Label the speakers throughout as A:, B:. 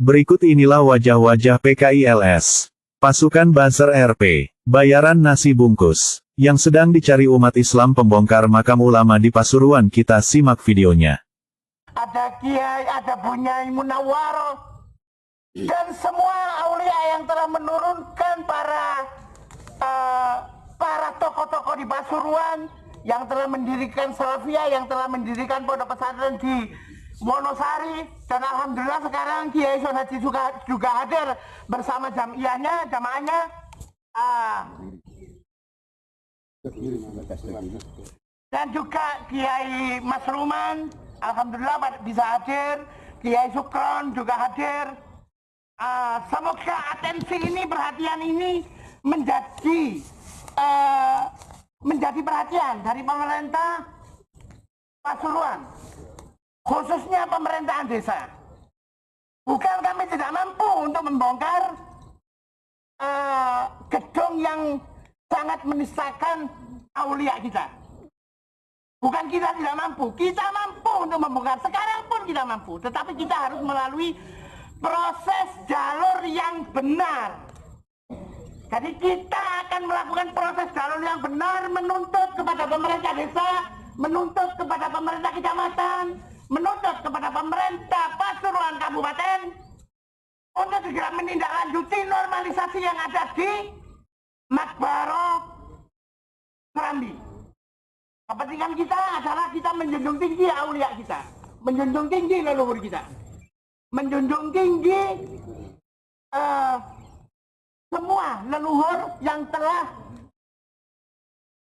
A: Berikut inilah wajah-wajah PKILS. Pasukan Banser RP. Bayaran nasi bungkus. Yang sedang dicari umat Islam pembongkar makam ulama di Pasuruan. Kita simak videonya.
B: Ada kiai, ada Bunyai Munawwaro, dan semua aulia yang telah menurunkan para tokoh-tokoh di Pasuruan, yang telah mendirikan Salafiyah, yang telah mendirikan pondok pesantren di Wonosari, dan alhamdulillah sekarang Kiai Sun Haji juga hadir bersama jamaahnya. Dan juga Kiai Mas Ruman, alhamdulillah bisa hadir. Kiai Sukron juga hadir. Semoga atensi ini, perhatian ini menjadi perhatian dari pemerintah Pasuruan, khususnya pemerintahan desa. Bukan kami tidak mampu untuk membongkar gedung yang sangat menistakan aulia kita. Bukan kita tidak mampu, kita mampu untuk membongkar. Sekarang pun kita mampu, tetapi kita harus melalui proses jalur yang benar. Jadi kita akan melakukan proses jalur yang benar, menuntut kepada pemerintah desa, menuntut kepada pemerintah kecamatan, menuntut kepada pemerintah Pasuruan Kabupaten untuk segera menindaklanjuti normalisasi yang ada di Makbaro Serambi. Kepentingan kita adalah kita menjunjung tinggi aulia kita, menjunjung tinggi leluhur kita, menjunjung tinggi semua leluhur yang telah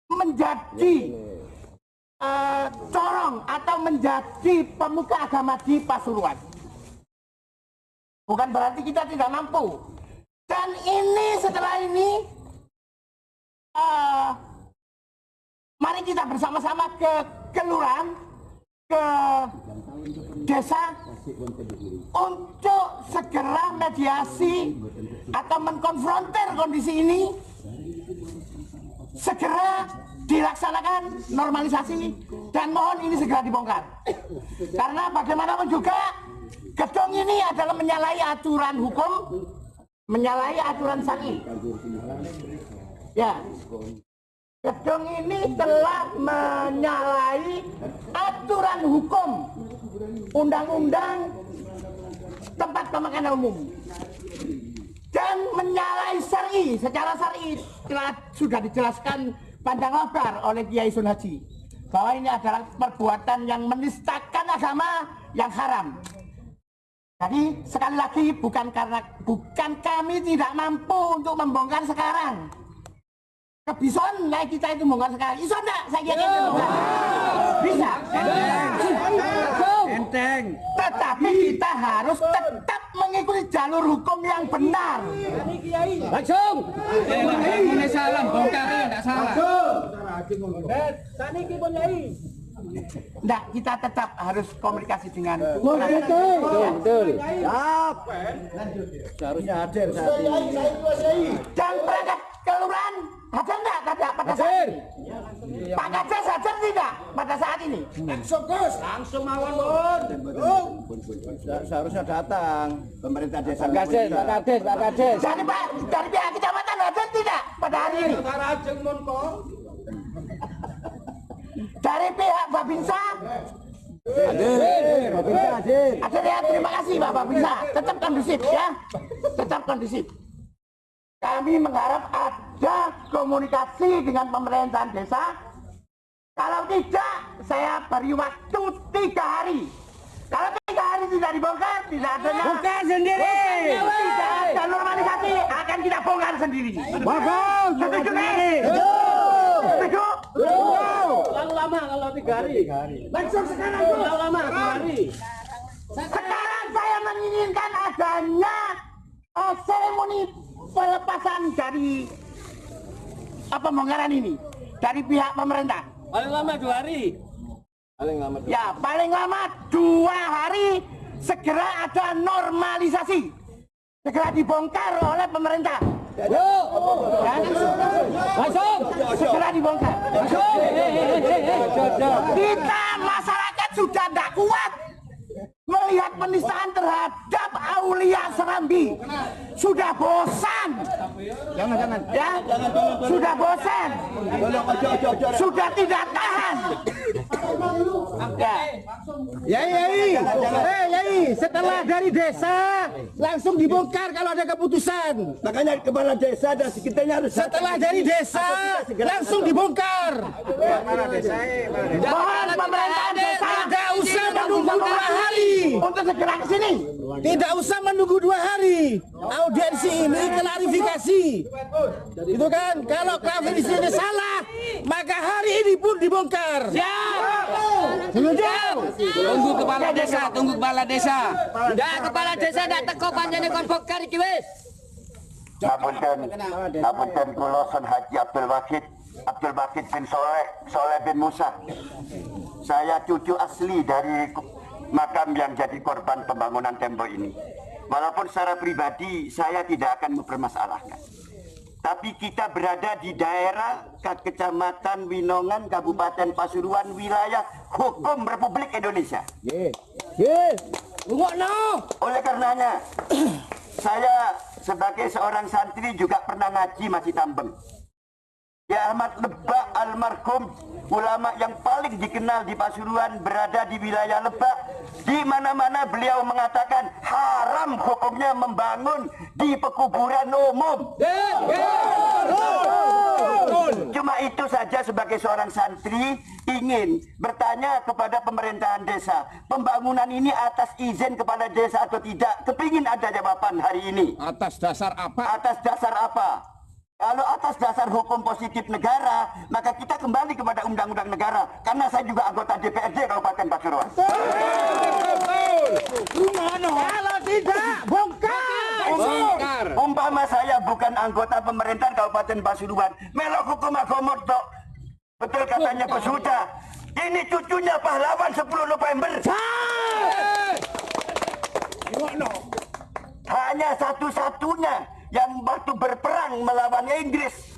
B: menjadi corong atau menjadi pemuka agama di Pasuruan. Bukan berarti kita tidak mampu. Dan ini setelah ini, mari kita bersama-sama ke kelurahan, ke desa untuk segera mediasi atau mengkonfrontir kondisi ini, segera dilaksanakan normalisasi, dan mohon ini segera dibongkar. Karena bagaimanapun juga gedung ini adalah menyalahi aturan hukum, menyalahi aturan syar'i. Ya, gedung ini telah menyalahi aturan hukum, undang-undang tempat pemakaman umum, dan menyalahi syar'i. Secara syar'i sudah dijelaskan panjang lebar oleh Kiai Sun Haji bahwa ini adalah perbuatan yang menistakan agama yang haram. Jadi sekali lagi, bukan kami tidak mampu untuk membongkar sekarang. Kebison naik kita itu bongkar sekarang. Iso enggak saya kira itu bongkar? Bisa. Enteng. Tetapi kita harus tetap mengikuti jalur hukum yang benar. Langsung. Ini salah bongkarnya enggak salah. Tani ki Bunyai. Enggak, kita tetap harus komunikasi dengan betul. Siap. Seharusnya hadir saat ini. Dan perangkat kelurahan hadir enggak pada saat ini? Pak Kades hadir tidak pada saat ini? Langsung Gus, langsung mawon Bun. Seharusnya datang pemerintah desa. Pak Kades. Dari pihak kecamatan hadir tidak pada hari ini? Dari pihak Babinsa hadir. Hadir ya, terima kasih Pak Babinsa. Tetap kondusif ya, tetap kondusif. Kami mengharap ada komunikasi dengan pemerintahan desa. Kalau tidak, saya beri waktu 3 hari. Kalau 3 hari tidak dibongkar, tidak adanya bongkar sendiri. Tidak ada normalisasi, akan kita bongkar sendiri. Bagus, setuju nih? Setuju? Terlalu lama kalau 3 hari. Langsung sekarang terlalu lama 2 hari. Sekarang saya menginginkan adanya seremoni pelepasan dari pembongkaran ini dari pihak pemerintah. Paling lama 2 hari. Ya, paling lama 2 hari. Segera ada normalisasi, segera dibongkar oleh pemerintah. Langsung segera dibongkar. Kita masyarakat sudah tidak kuat melihat penistaan terhadap Aulia Serambi sudah bosan. Jangan. Ya, sudah bosan. Sudah tidak tahan. Ya. Yai, setelah dari desa langsung dibongkar kalau ada keputusan.
C: Makanya kepala desa dan sekitarnya harus
B: Setelah dari desa langsung dibongkar. Mohon pemerintahan desa tidak usah menunggu 2 hari untuk segera ke sini. Tidak usah menunggu 2 hari. Audiensi ini klarifikasi. Itu kan, kalau klarifikasi ini salah, maka hari ini pun dibongkar.
D: Tunggu kepala desa. Dah kepala desa dak teko panjene kon bongkar iki wis.
E: Ngapunten kula Son Haji Abdul Wahid bin Soleh bin Musa. Saya cucu asli dari makam yang jadi korban pembangunan tembok ini. Walaupun secara pribadi saya tidak akan mempermasalahkan. Tapi kita berada di daerah Kecamatan Winongan, Kabupaten Pasuruan, wilayah hukum Republik Indonesia. Oleh karenanya, saya sebagai seorang santri juga pernah ngaji Masjid Tambeng. Ya Ahmad Lebak almarhum, ulama yang paling dikenal di Pasuruan, berada di wilayah Lebak. Di mana-mana beliau mengatakan haram hukumnya membangun di pekuburan umum. Cuma itu saja sebagai seorang santri ingin bertanya kepada pemerintahan desa, pembangunan ini atas izin kepala desa atau tidak? Kepingin ada jawaban hari ini.
D: Atas dasar apa?
E: Atas dasar apa? Kalau atas dasar hukum positif negara, maka kita kembali kepada undang-undang negara. Karena saya juga anggota DPRD Kabupaten Pasuruan.
B: Kalau tidak, bongkar.
E: Umpama saya bukan anggota pemerintahan Kabupaten Pasuruan, melok hukum agama tok. Betul katanya Gus Huda. Ini cucunya pahlawan 10 November. Hanya satu-satunya yang waktu berperang melawan Inggris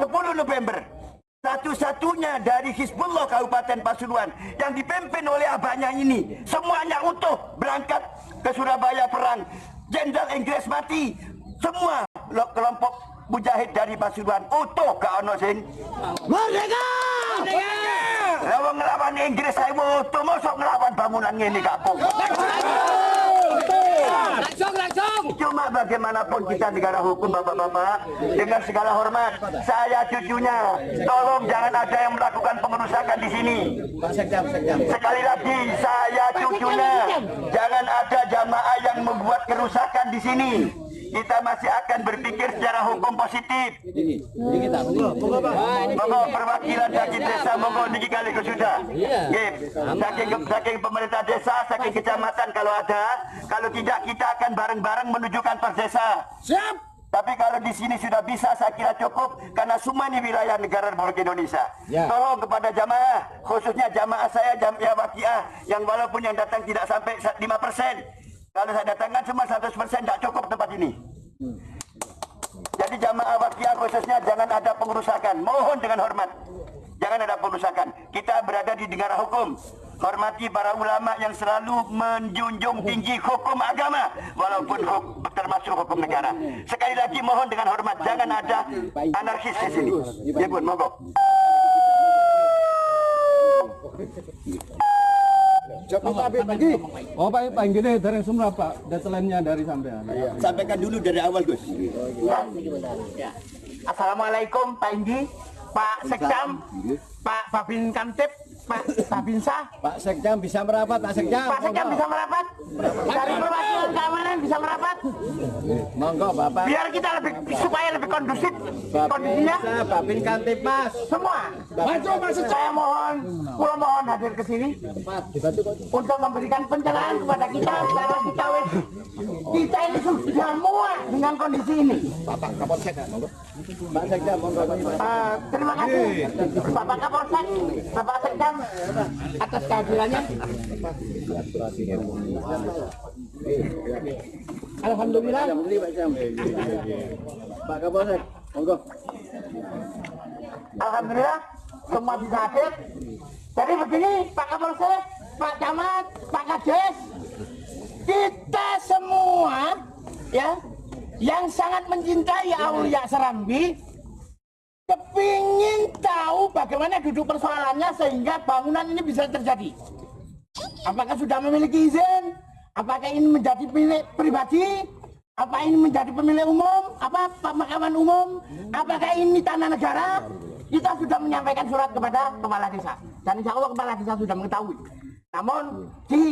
E: 10 November, satu-satunya dari Hizbullah Kabupaten Pasuruan yang dipimpin oleh abahnya ini, semuanya utuh berangkat ke Surabaya perang. Jenderal Inggris mati, semua kelompok mujahid dari Pasuruan utuh ke ono sing
B: Merdeka!
E: Lawan ngelawan Inggris saya utuh, mosok ngelawan bangunan ini kapung.
D: Langsung.
E: Cuma bagaimanapun kita negara hukum, bapak-bapak, dengan segala hormat, saya cucunya, tolong jangan ada yang melakukan pengerusakan di sini. Sekali lagi, saya cucunya, jangan ada jamaah yang membuat kerusakan di sini. Kita masih akan berpikir secara hukum positif. Monggo perwakilan dari desa, monggo niki kali sudah. Saking pemerintah desa, saking kecamatan kalau ada, kalau tidak kita akan bareng-bareng menuju kantor desa.
B: Siap.
E: Tapi kalau di sini sudah bisa, saya kira cukup karena semua ini wilayah negara Republik Indonesia. Tolong kepada jamaah, khususnya jamaah saya Jamiah Waqiah yang walaupun yang datang tidak sampai 5%. Kalau saya datangkan cuma 100%, tidak cukup tempat ini. Jadi jamaah Waqiah khususnya jangan ada pengerusakan. Mohon dengan hormat, jangan ada pengerusakan. Kita berada di negara hukum. Hormati para ulama yang selalu menjunjung tinggi hukum agama, walaupun termasuk hukum negara. Sekali lagi mohon dengan hormat, jangan ada anarkis di sini. Ya bun, monggo.
C: Oh Pak Inggih dari semua Pak, deadline-nya dari sampean.
E: Sampaikan dulu dari awal Gus.
B: Assalamualaikum Pak Inggi, Pak Sekdam, Pak Babin Kamtip, Pak Babinsa.
C: Pak Sekdam bisa merapat, Pak Sekdam.
B: Pak Sekdam bisa merapat. Dari perwakilan keamanan bisa merapat.
C: Monggo Bapak.
B: Biar kita supaya lebih kondusif kondisinya.
C: Babin Kamtip Mas.
B: Semua. Saya mohon hadir ke sini untuk memberikan pencerahan kepada kita bahwa kita ini sudah muak dengan kondisi ini.
C: Bapak Kapolsek, monggo. Pak Sekdam, monggo.
B: Terima kasih Bapak Kapolsek, Bapak Sekdam atas kehadirannya. Alhamdulillah.
C: Pak Kapolsek, monggo.
B: Alhamdulillah semua bisa hadir. Jadi begini Pak Kapolsek, Pak Camat, Pak Kades, kita semua ya yang sangat mencintai Aulia Serambi kepingin tahu bagaimana duduk persoalannya sehingga bangunan ini bisa terjadi. Apakah sudah memiliki izin? Apakah ini menjadi milik pribadi? Apa ini menjadi pemilik umum? Apa pemakaman umum? Apakah ini tanah negara? Kita sudah menyampaikan surat kepada kepala desa dan insya Allah kepala desa sudah mengetahui. Namun di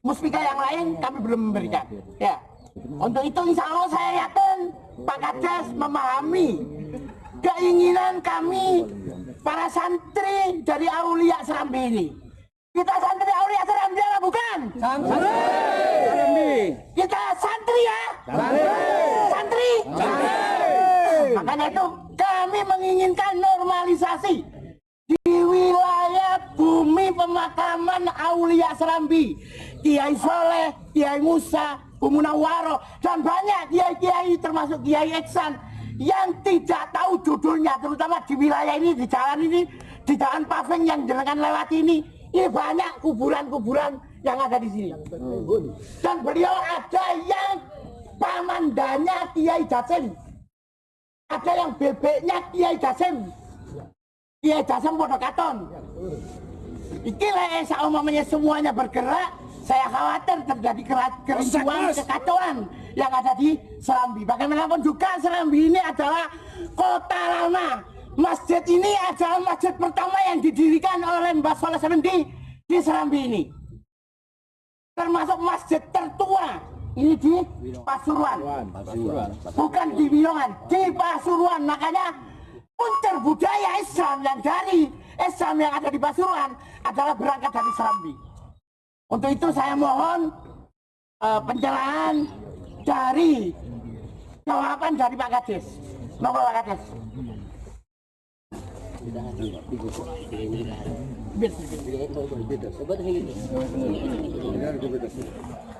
B: muspika yang lain kami belum memberikan. Ya, untuk itu insya Allah saya yakin Pak Kades memahami keinginan kami para santri dari Aulia Serambi ini. Kita santri Aulia Serambi apa bukan? Santri. Kita santri ya? Santri. Makanya itu kami menginginkan normalisasi di wilayah bumi pemakaman Aulia Serambi. Kiai Soleh, Kiai Musa, Bu Munawwaro, dan banyak kiai-kiai termasuk Kiai Iksan yang tidak tahu judulnya, terutama di wilayah ini, di jalan paving yang jenengan lewat ini banyak kuburan-kuburan yang ada di sini. Dan beliau ada yang pamandanya Kiai Jasim, ada yang bebeknya Kiai Jasim Podokaton. Iki lah umpamanya semuanya bergerak, saya khawatir terjadi kericuan, kekacauan yang ada di Serambi. Bagaimanapun juga Serambi ini adalah kota lama. Masjid ini adalah masjid pertama yang didirikan oleh Mbah Soleh Semendi di Serambi ini. Termasuk masjid tertua ini di Pasuruan. Bukan di Wilongan, di Pasuruan. Makanya unsur budaya Islam yang dari Islam yang ada di Pasuruan adalah berangkat dari Serambi. Untuk itu saya mohon penjelasan dari jawaban dari Pak Kades. Monggo Pak Kades.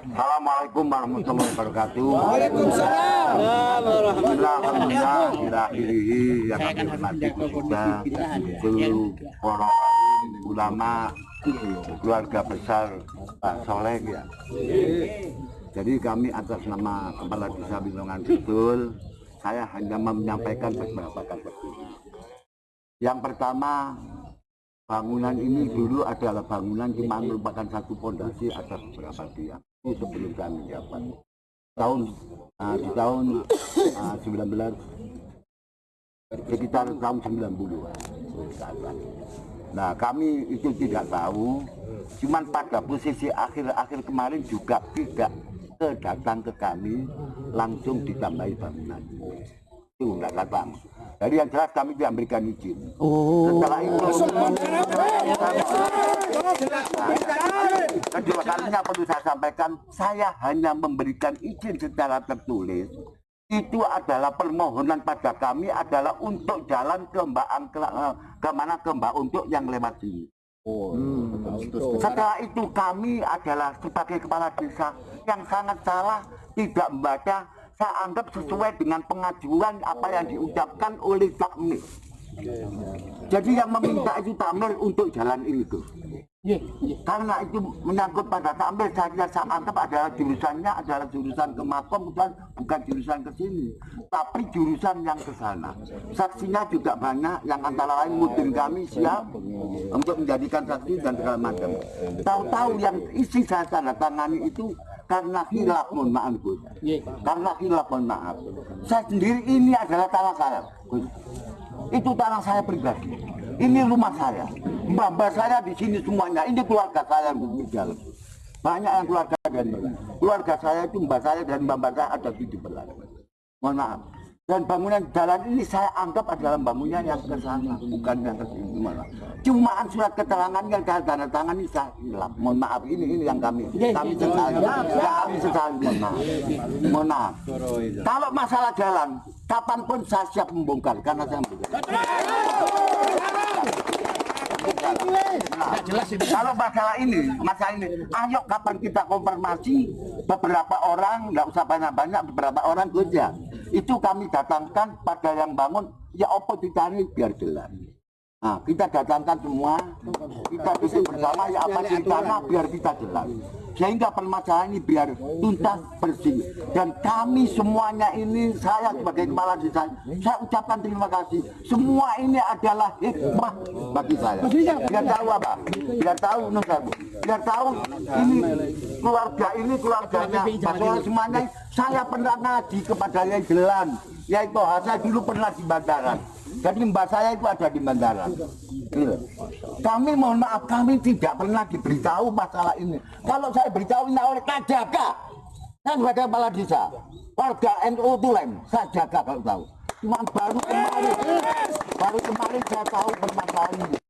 E: Assalamualaikum warahmatullahi wabarakatuh. Waalaikumsalam. Alhamdulillah yang kami hormati kita seluruh para ulama, keluarga besar Pak Soleh ya. Jadi kami atas nama Kepala Desa Wilongan Kidul, saya hanya menyampaikan beberapa kata. Yang pertama, bangunan ini dulu adalah bangunan cuma merupakan satu pondasi, ada beberapa tiang. Itu sebelum kami dapat. Di tahun 19 sekitar tahun 90-an. Nah, kami itu tidak tahu, cuman pada posisi akhir-akhir kemarin juga tidak datang ke kami langsung ditambahi bangunan. Itu enggak datang. Jadi yang jelas kami tidak memberikan izin. Setelah itu kedua kalinya perlu saya sampaikan, saya hanya memberikan izin secara tertulis. Itu adalah permohonan pada kami adalah untuk jalan ke Mbak untuk yang lewat sini. Setelah itu kami adalah sebagai kepala desa yang sangat salah, tidak membaca. Saya anggap sesuai dengan pengajuan apa yang diucapkan oleh Takmir. Jadi yang meminta itu Takmir untuk jalan ini tuh. Karena itu menyangkut pada Takmir, saya anggap adalah jurusannya adalah jurusan ke Makom, bukan jurusan ke sini, tapi jurusan yang ke sana. Saksinya juga banyak, yang antara lain mudin kami siap untuk menjadikan saksi dan segala macam. Tahu-tahu yang isi saya tanda tangani itu karena hilaf, mohon maaf Gus. Karena hilaf, mohon maaf. Saya sendiri ini adalah tanah saya, Gus. Itu tanah saya pribadi. Ini rumah saya. Mbah-mbah saya di sini semuanya. Ini keluarga saya yang di dalam. Banyak yang keluarga saya itu mbah saya dan mbah-mbah saya ada 17. Mohon maaf. Dan bangunan jalan ini saya anggap adalah bangunan yang ke sana, bukan yang ke sini. Cuma surat keterangan yang tanda tangan ini saya hilaf. Mohon maaf, ini yang kami sesali. Mohon maaf. Kalau masalah jalan, kapanpun saya siap membongkar karena saya membongkar. Kalau masalah ini, ayo kapan kita konfirmasi beberapa orang, nggak usah banyak-banyak, beberapa orang saja. Itu kami datangkan pada yang bangun, ya opo dicari biar jelas. Nah, kita datangkan semua, kita duduk bersama, ya apa ceritanya biar kita jelas.
B: sehingga permasalahan ini biar tuntas bersih. Dan kami semuanya ini, saya sebagai kepala desa, saya ucapkan terima kasih. Semua ini adalah hikmah bagi saya. Biar tahu apa? Biar tahu biar tahu ini keluarganya Basola semuanya. Saya pernah ngaji kepada Yai Gelan, yaitu saya dulu pernah di Bandaran. Jadi mbak saya itu ada di Bandaran. Kami mohon maaf, kami tidak pernah diberitahu masalah ini. Kalau saya beritahu ini oleh Kajaga, saya sebagai kepala desa, warga NU Tulem, saya jaga kalau tahu. Cuma baru kemarin saya tahu permasalahan ini.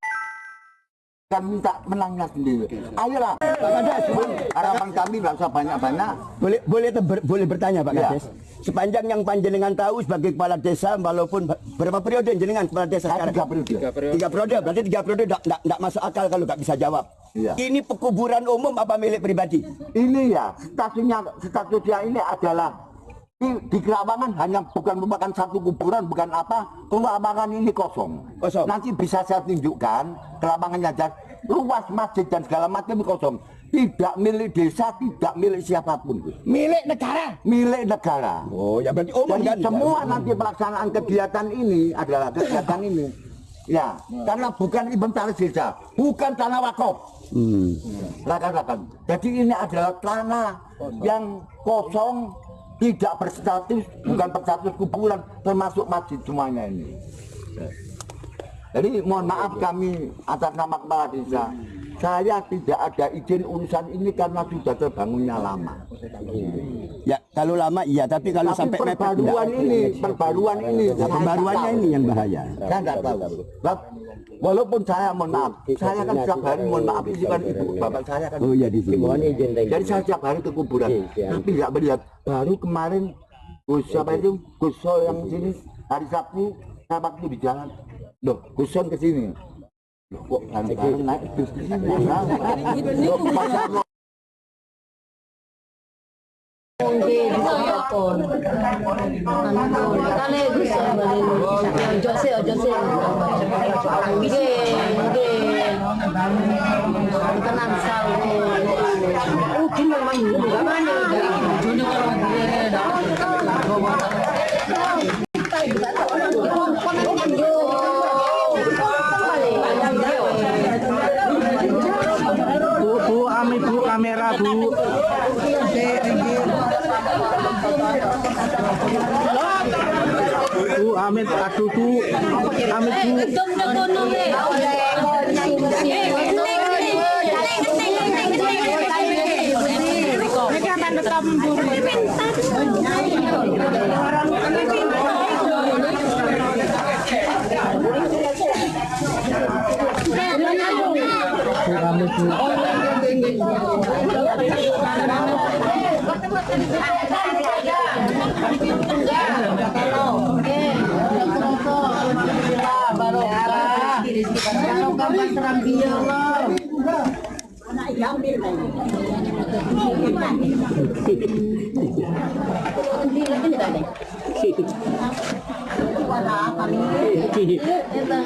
B: Dan minta menangnya sendiri. Ayolah, harapan kami nggak usah banyak-banyak.
F: Boleh bertanya Pak Kades. Sepanjang yang panjenengan tahu sebagai kepala desa, walaupun berapa periode jenengan kepala desa sekarang?
B: 3 periode.
F: 3 periode, berarti 3 periode tidak masuk akal kalau nggak bisa jawab.
B: Iya.
F: Ini pekuburan umum apa milik pribadi?
B: Ini ya, statusnya ini adalah di Kelawangan hanya bukan merupakan satu kuburan, bukan apa. Kelawangan ini kosong. Nanti bisa saya tunjukkan Kelawangannya aja, luas masjid dan segala macam kosong. Tidak milik desa, tidak milik siapapun.
F: Milik negara.
B: Milik negara.
F: Oh ya berarti umum kan?
B: Semua nanti pelaksanaan kegiatan ini adalah kegiatan ini. Ya, karena bukan inventaris desa, bukan tanah wakaf. Lakan. Jadi ini adalah tanah yang kosong, tidak berstatus, bukan berstatus kuburan, termasuk masjid semuanya ini. Jadi mohon maaf kami atas nama kepala desa, saya tidak ada izin urusan ini karena sudah terbangunnya lama.
F: Ya kalau lama iya, tapi kalau sampai
B: perbaruan ini
F: yang bahaya.
B: Saya nggak tahu. Walaupun saya mohon maaf, saya kan setiap hari mohon maaf itu kan ibu bapak saya kan.
F: Oh iya di sini.
B: Jadi saya setiap hari ke kuburan, tapi nggak melihat. Baru kemarin Gus Sol yang sini hari Sabtu saya waktu di jalan, loh Gus Sol ke sini. Loh, kok bareng-bareng naik bis ke sini? Loh, pasar
C: Bu, amit bu kamera bu. Bu, amit aduh bu, amit bu.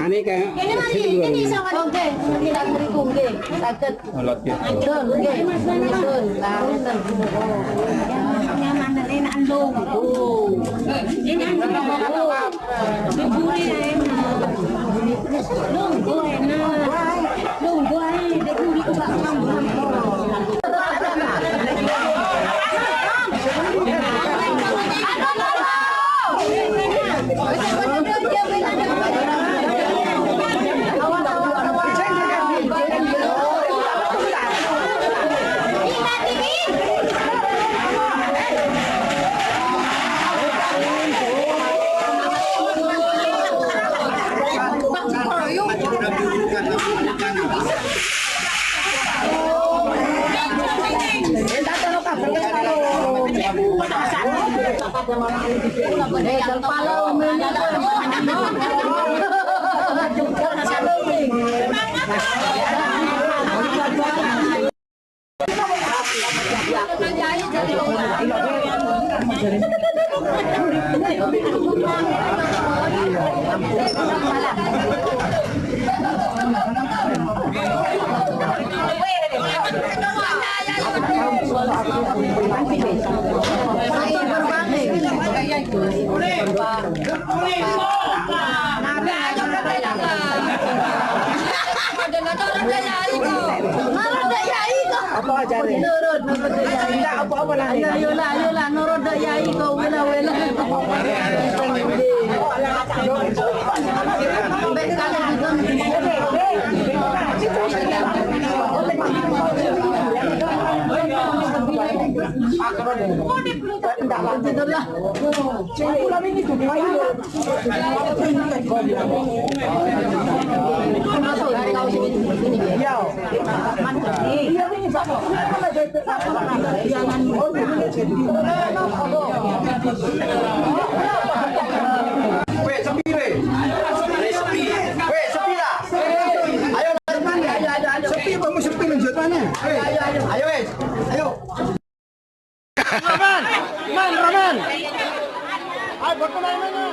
F: Aneh kayak
G: ini sangat oke. Tidak beriku nggih. Saged. Ancun nggih. Ancun. Nyaman enak ndung. Ini enak. Diburi enak. Ndung go enak. Ndung go enak. Diburi juga ngambang.
B: Apa ajare? Nurut yai. Apa nanya? Ayolah nurut yai kau wela. Roman. Ayo buat pemain mana?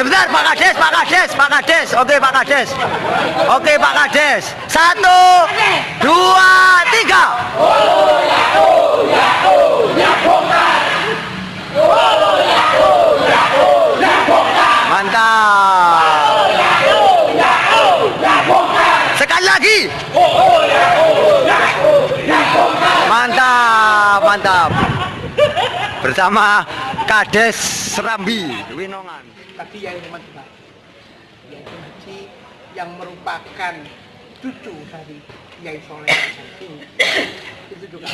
F: Sebentar Pak Kades. Oke Pak Kades. 1, 2, 3. Mantap. Sekali lagi. Mantap. Bersama Kades Serambi Winongan.
B: Tadi Yai Muhammad juga, Yai Sun Haji yang merupakan cucu dari Yai Soleh itu juga.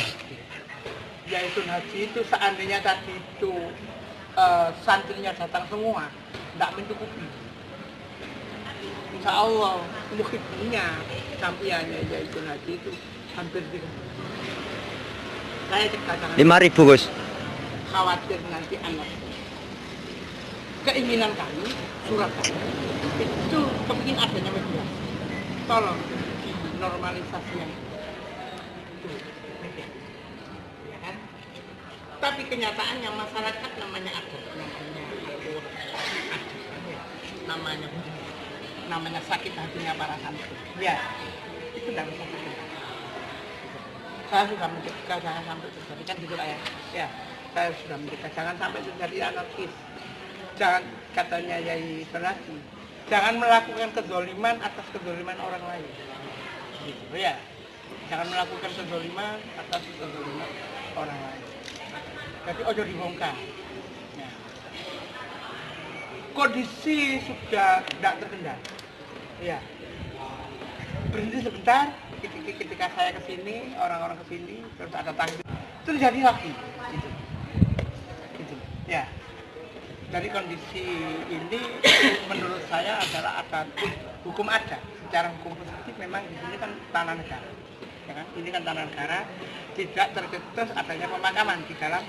B: Yai Sun Haji itu seandainya tadi itu santrinya datang semua, tidak mencukupi. Insya Allah muhibnya sampiannya Yai Sun Haji itu hampir 3. Saya cek
F: 5.000 Gus.
B: Khawatir nanti anak. Keinginan kami, surat kami, itu kepingin adanya media. Tolong dinormalisasi yang itu media. Ya kan? Tapi kenyataannya masyarakat namanya ada, namanya sakit hatinya para santri. Ya, itu tidak bisa sakit. Saya sudah mencegah jangan sampai terjadi, kan gitu lah ya. Ya, saya sudah mencegah jangan sampai terjadi anarkis. Jangan, katanya Yai Sun Haji, jangan melakukan kezoliman atas kezoliman orang lain. Gitu ya. Jangan melakukan kezoliman atas kezoliman orang lain. Jadi ojo dibongkar. Ya. Kondisi sudah tidak terkendali. Ya. Berhenti sebentar. Ketika saya kesini, orang-orang kesini, terus ada tanggung, terjadi lagi. Gitu. Ya. Dari kondisi ini menurut saya adalah ada hukum ada. Secara hukum positif memang di sini kan tanah negara. Ya kan? Ini kan tanah negara, tidak tercetus adanya pemakaman di dalam